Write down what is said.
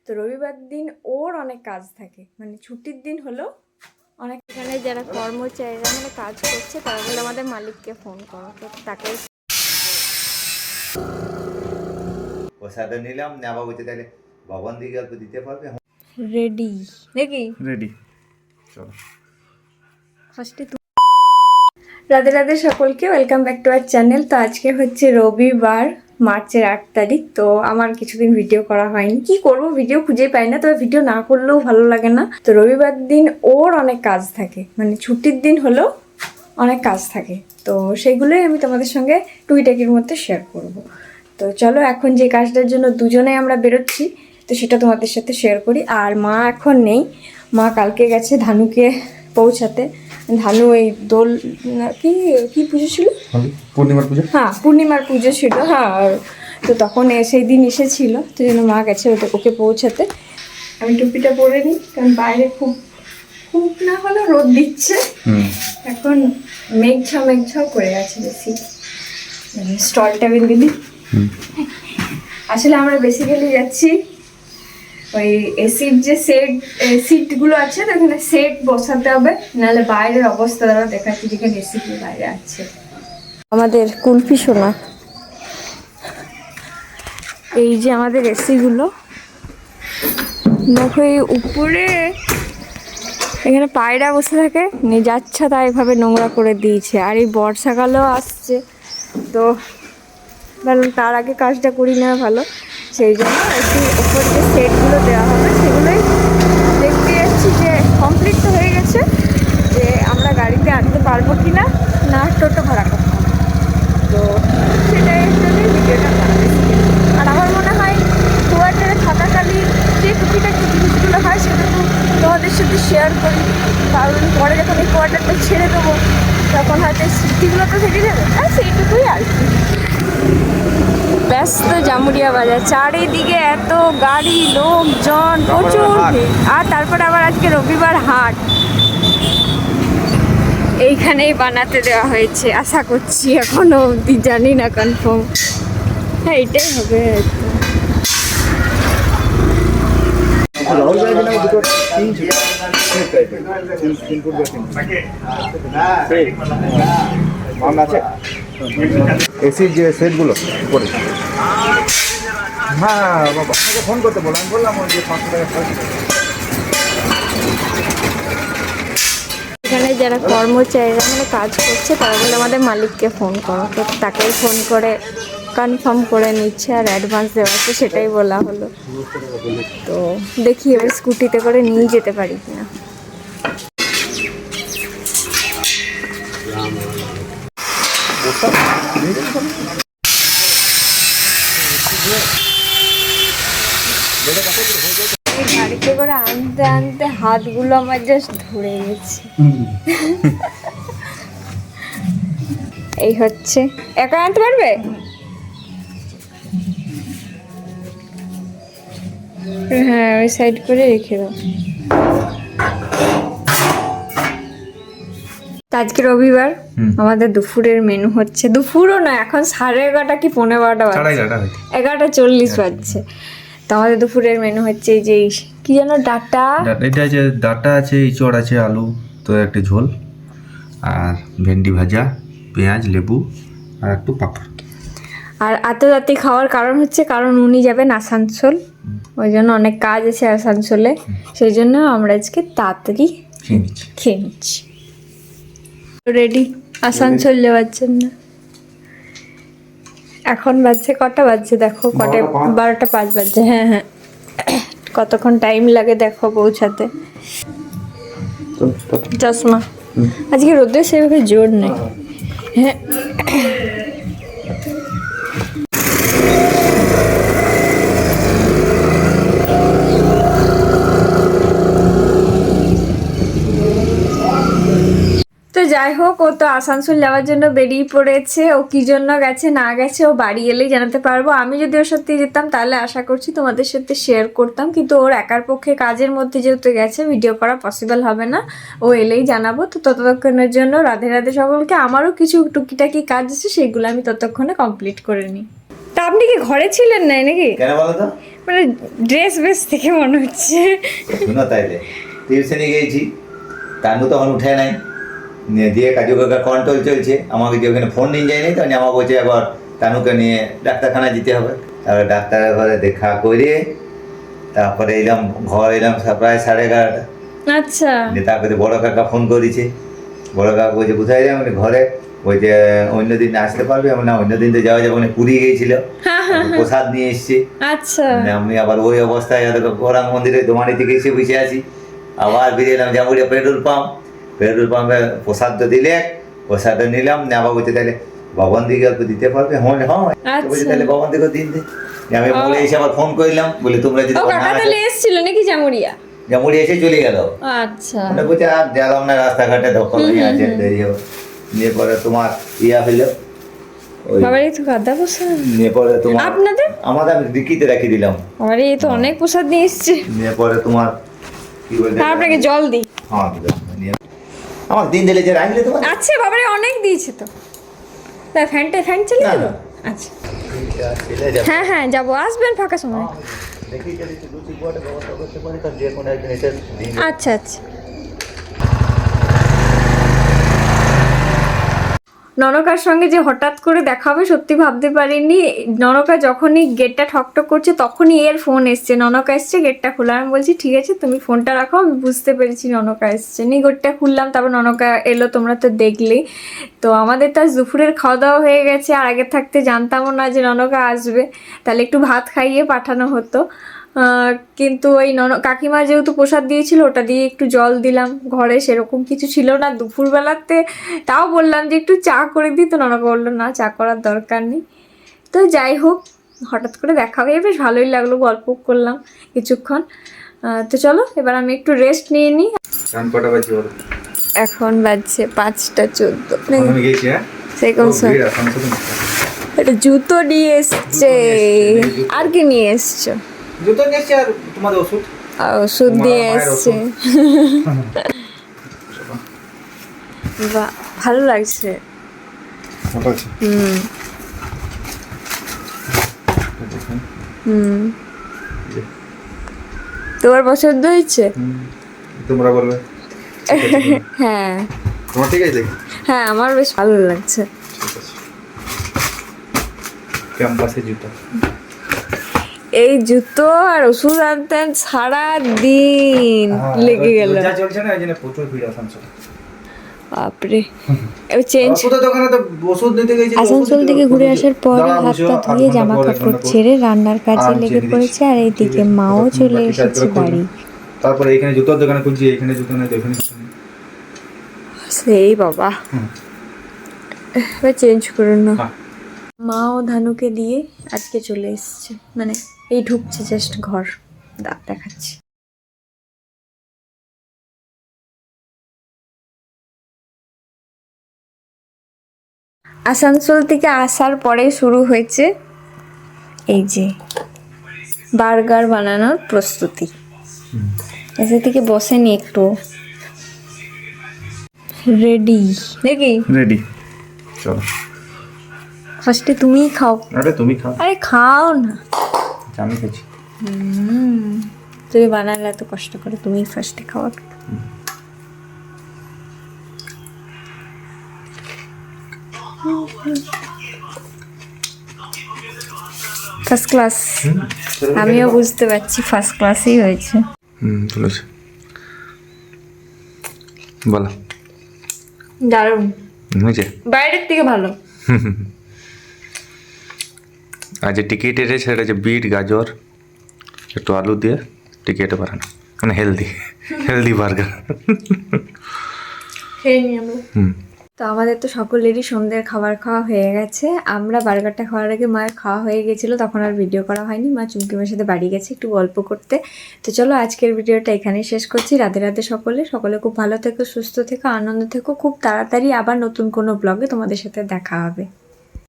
তো রবিবার দিন ওর অনেক কাজ থাকে, মানে ছুটির দিন হলো অনেক। এখানে যারা কর্মচারীরা মানে কাজ করছে তারা বলে আমাদের মালিককে ফোন করো, তো তাকে প্রসাদও নিলাম, নেওয়া বলতে তাহলে ভবন দিকে অল্প দিতে পারবে। রেডি নাকি? রেডি, চলো ফার্স্টে রাধে রাধে সকলকে, welcome back to our channel. তো আজকে হচ্ছে রবিবার, মার্চের 8 তারিখ। তো আমার কিছুদিন ভিডিও করা হয়নি, কি করব, ভিডিও খুঁজেই পাই না, তবে ভিডিও না করলেও ভালো লাগে না। তো রবিবার দিন ওর অনেক কাজ থাকে, মানে ছুটির দিন হলেও অনেক কাজ থাকে, তো সেগুলোই আমি তোমাদের সঙ্গে টুকিটাকির মধ্যে শেয়ার করব। তো চলো, এখন যে কাজটার জন্য দুজনে আমরা বেরোচ্ছি তো সেটা তোমাদের সাথে শেয়ার করি। আর মা এখন নেই, মা কালকে গেছে ধানুকে পৌঁছাতে। ধানু ওই দোল কি কি পুজো ছিল, পূর্ণিমার পুজো, হ্যাঁ পূর্ণিমার পুজো ছিল, হ্যাঁ। তো তখন সেই দিন এসেছিল, তো জন্য মা গেছে ওকে পৌঁছাতে। আমি টুপিটা পরে নিই, কারণ বাইরে খুব খুব না হলে রোদ দিচ্ছে, এখন মেঘ করে আছে বেশি। স্টলটা বেঁধে দিই। আসলে আমরা বেসিক্যালি যাচ্ছি ওই এসির যে সিটগুলো আছে, তো এখানে সেট বসাতে হবে, নাহলে বাইরের অবস্থা দ্বারা দেখাচ্ছি যেখানে এসিগুলো বাইরে আছে। আমাদের কুলফি সোনা, এই যে আমাদের এসিগুলো দেখো, এই উপরে এখানে পায়রা বসে থাকে, যাচ্ছা তাই এভাবে নোংরা করে দিয়েছে। আর এই বর্ষাকালও আসছে, তো ভালো তার আগে কাজটা করি না ভালো, সেই জন্য এসির ওপর যে সেটগুলো দেওয়া হবে সেগুলোই দেখতে যাচ্ছি যে কমপ্লিট তো হয়ে গেছে, যে আমরা গাড়িতে আনতে পারবো কি না, না টোটো ভাড়া করতে হবে। তো সেটাই জন্যই ভিডিওটা করা হয়েছে। আর আমার মনে হয় কোয়ার্টারে থাকাকালীন যে টুকিটাকি জিনিসগুলো হয় সেটা তো তোমাদের সাথে শেয়ার করি, কারণ পরে যখন এই কোয়ার্টারটা ছেড়ে দেবো তখন হয়তো স্মৃতিগুলো তো থেকে যাবে, আর সেইটুকুই আর কি। ব্যস্ত জামুরিয়া বাজার, চারিদিকে এত গাড়ি, লোকজন প্রচুর ভিড়। আর তারপরে আবার আজকে রবিবার হাট, এইখানেই বানাতে দেওয়া হয়েছে আশা করছি, এখনো অবধি জানি না কনফার্ম, হ্যাঁ এটাই হবে এসির যে সেটগুলো করে, হ্যাঁ বাবা আমাকে ফোন করতে বলো, আমি বললাম ওই যে 500 টাকা খরচ। এখানে যারা কর্মচারীরা মানে কাজ করছে তারা বলে আমাদের মালিককে ফোন করো, তো তাকেই ফোন করে কনফার্ম করে নিচ্ছে, আর অ্যাডভান্স দেওয়া আছে সেটাই বলা হলো। তো দেখি এবার স্কুটিতে করে নিয়ে যেতে পারি কিনা। গাড়িতে করে আনতে আনতে হাতগুলো আমার জাস্ট ধরে গেছে। এই হচ্ছে, একা আনতে পারবে? হ্যাঁ ওই সাইড করে রেখে দাও। আজকে রবিবার, আমাদের দুপুরের মেনু হচ্ছে, দুপুরও না এখন 11:30 কি 11:15 বাজছে, 11:40 বাজছে। তো আমাদের দুপুরের মেনু হচ্ছে এই যে কি যেন ডাটা, এটা আছে, ডাটা আছে, ইঁচড় আছে, আলু তো একটা ঝোল, আর ভেন্ডি ভাজা, পেঁয়াজ, লেবু, আর একটু পাঁপড়। আর এত রাতে খাওয়ার কারণ হচ্ছে কারণ উনি যাবেন আসানসোল, ওই জন্য অনেক কাজ আছে আসানসোলে, সেই জন্য আমরা আজকে তাড়াতাড়ি খেয়ে নিচ্ছি। রেডি আসানসোল যাওয়ার জন্য। এখন বাজছে কটা বাজছে দেখো, কটা 12:05 বাজছে, হ্যাঁ হ্যাঁ, কতক্ষণ টাইম লাগে দেখো পৌঁছাতে। চশমা, আজকে রোদের সেভাবে জোর নেই, হ্যাঁ। তো যাই হোক, ও তো আসানসোল যাওয়ার জন্য বেরিয়ে পড়েছে, ও কি জন্য গেছে না গেছে ও বাড়ি এলেই জানাতে পারবো। আমি যদি ওর সাথে যেতাম তাহলে আশা করছি তোমাদের সাথে শেয়ার করতাম, কিন্তু ওর একার পক্ষে কাজের মধ্যে যেহেতু গেছে ভিডিও করা পসিবল হবে না, ও এলেই জানাবো। তো ততক্ষণের জন্য রাধে রাধে সকলকে। আমারও কিছু টুকিটাকি কাজ আছে, সেগুলো আমি ততক্ষণে কমপ্লিট করে নিই। তা আপনি কি ঘরে ছিলেন না নাকি? কেন বলো তো? মানে ড্রেস বেস থেকে মনে হচ্ছে। শুনো তাইলে টিউশনে গিয়েছি, তানু তখন উঠে নাই, দিয়ে কাজু কাকা কন্ট্রোল চলছে, আমাকে যে ওখানে ফোন নিয়ে যায়নি, তখন আমাকে বলছে এবার তানুকে নিয়ে ডাক্তারখানা যেতে হবে। তারপরে ডাক্তারের ঘরে দেখা করে তারপরে এলাম, ঘর এলাম প্রায় 11:30। আচ্ছা দিয়ে তারপরে বড় কাকা ফোন করেছে, বড় কাকা বলছে কোথায় যাবে, মানে ঘরে। বলছে অন্যদিন আসতে পারবে, না অন্যদিন তো যাওয়া যাবে, মানে পুরী গিয়েছিল, প্রসাদ নিয়ে এসছে। আচ্ছা আমি আবার ওই অবস্থায় গৌরাঙ্গ মন্দিরে দোমানি থেকে এসে বসে আছি। আবার বেরিয়ে এলাম জামুড়িয়া পেট্রোল পাম্পে প্রসাদ তো দিলে, প্রসাদ নিলাম। নেওয়া বলছে তাহলে ভবন দিকে অল্প দিতে পারবে? হ্যাঁ হ্যাঁ, বলছে তাহলে ভবন দিকে দিন দে। আমি বলে এসে আবার ফোন করলাম, বলে তোমরা যদি ও কাকা তাহলে এসেছিল নাকি জামুরিয়া? জামুড়িয়া এসে চলে গেল। আচ্ছা মানে বলছে আর গেলাম না, রাস্তাঘাটে ধকল হয়ে আছে, দেরি হবে। নিয়ে পরে তোমার ইয়া হইলো, ওই বাবার এই তো গাদা প্রসাদ নিয়ে পরে তোমার আপনাদের আমাদের আমি ডিকিতে রেখে দিলাম। বাবার এই তো অনেক প্রসাদ নিয়ে এসছে। নিয়ে পরে তোমার কি বলতে, আপনাকে জল দিই। হ্যাঁ নিয়ে আমার দিন দিলে যে রাখলে তোমার। আচ্ছা বাবারে অনেক দিয়েছে তো। তা ফ্যান চলে গেল? আচ্ছা চলে যাবে। হ্যাঁ হ্যাঁ যাবো, আসবেন ফাঁকা সময়। দেখি যদি একটু লুচি পোয়াটা ব্যবস্থা করতে পারি, তার যে কোনো একদিন এসে দিন। আচ্ছা আচ্ছা। ননকার সঙ্গে যে হঠাৎ করে দেখা হবে সত্যি ভাবতে পারিনি। ননকা যখনই গেটটা ঠকঠক করছে তখনই এর ফোন এসছে, ননকা এসছে গেটটা খোলা। আমি বলছি ঠিক আছে তুমি ফোনটা রাখো, আমি বুঝতে পেরেছি ননকা এসছে। নিয়ে গেটটা খুললাম, তারপর ননকা এলো, তোমরা তো দেখলেই। তো আমাদের তো আজ দুপুরের খাওয়া দাওয়া হয়ে গেছে, আর আগে থাকতে জানতামও না যে ননকা আসবে, তাহলে একটু ভাত খাইয়ে পাঠানো হতো। কিন্তু ওই কাকিমা যেহেতু প্রসাদ দিয়েছিল ওটা দিয়ে একটু জল দিলাম। ঘরে সেরকম কিছু ছিল না দুপুরবেলাতে, তাও বললাম যে একটু চা করে দিই, তো ননকা বললো না চা করার দরকার নেই। তো যাই হোক, হঠাৎ করে দেখা হয়ে বেশ ভালোই লাগলো, গল্প করলাম কিছুক্ষণ। তো চলো এবার আমি একটু রেস্ট নিয়ে নিই। এখন বাজছে 5:14। আমি গেছি, হ্যাঁ সেরকম একটা জুতো নিয়ে এসছে। আর কি নিয়ে এসছো? জুতো নিয়েছি আর তোমাদের ওষুধ। ওষুধ দিয়ে এসছে। বাহ ভালো লাগছে। হুম হুম তোমার পছন্দ হয়েছে? তোমরা বলবে। হ্যাঁ তোমার ঠিক আছে? হ্যাঁ আমার বেশ ভালো লাগছে। ক্যাম্পাসে জুতো, এই জুতো আর ওষুধ আনতে সারা দিন লেগে গেল। যা চলছে না, এই জন্য প্রচুর ভিড় আসানসোলে। বাপরে এবার চেঞ্জ। ওষুধের দোকানে তো ওষুধ নিতে গেছি। আসানসোল থেকে ঘুরে আসার পর হাতটা ধুয়ে জামা কাপড় ছেড়ে রান্নার কাজে লেগে পড়েছে, আর এইদিকে মাও চলে এসেছে বাড়ি। তারপরে এখানে জুতোর দোকানে খুঁজছি, এখানে জুতো নেই, এখানে জুতো নেই। সেই বাবা এবার চেঞ্জ করুন না। মা ও ধানুকে দিয়ে আজকে চলে এসছে, মানে এই ঢুকছে জাস্ট ঘর, দেখাচ্ছি। আসানসোল থেকে আসার পরে শুরু হয়েছে এই যে বার্গার বানানোর প্রস্তুতি। এসে থেকে বসেনি একটু, রেডি নাকি? রেডি, চলো ফার্স্টে তুমিই খাও। আরে তুমি খাও। আরে খাও না, আমি খাচ্ছি। তুমি বানালে এত কষ্ট করে, তুমি ফার্স্টে খাও। ফার্স্ট ক্লাস, আমিও বুঝতে পারছি ফার্স্ট ক্লাসই হয়েছে। তুলেছে, বলো। দারুণ হয়েছে, বাইরের থেকে ভালো। আর যে টিকিট এটা সেটা হচ্ছে বিট, গাজর, একটু আলু দিয়ে টিকিটে বানানো, মানে হেলদি বার্গার। খেয়ে নিই আমরা। তো আমাদের তো সকলেরই সন্ধ্যের খাবার খাওয়া হয়ে গেছে। আমরা বার্গারটা খাওয়ার আগে মায়ের খাওয়া হয়ে গেছিলো, তখন আর ভিডিও করা হয়নি। মা চুমকিমার সাথে বাড়ি গেছে একটু গল্প করতে। তো চলো আজকের ভিডিওটা এখানেই শেষ করছি। রাধে রাধে সকলে খুব ভালো থেকো, সুস্থ থেকো, আনন্দ থেকো। খুব তাড়াতাড়ি আবার নতুন কোনো ব্লগে তোমাদের সাথে দেখা হবে।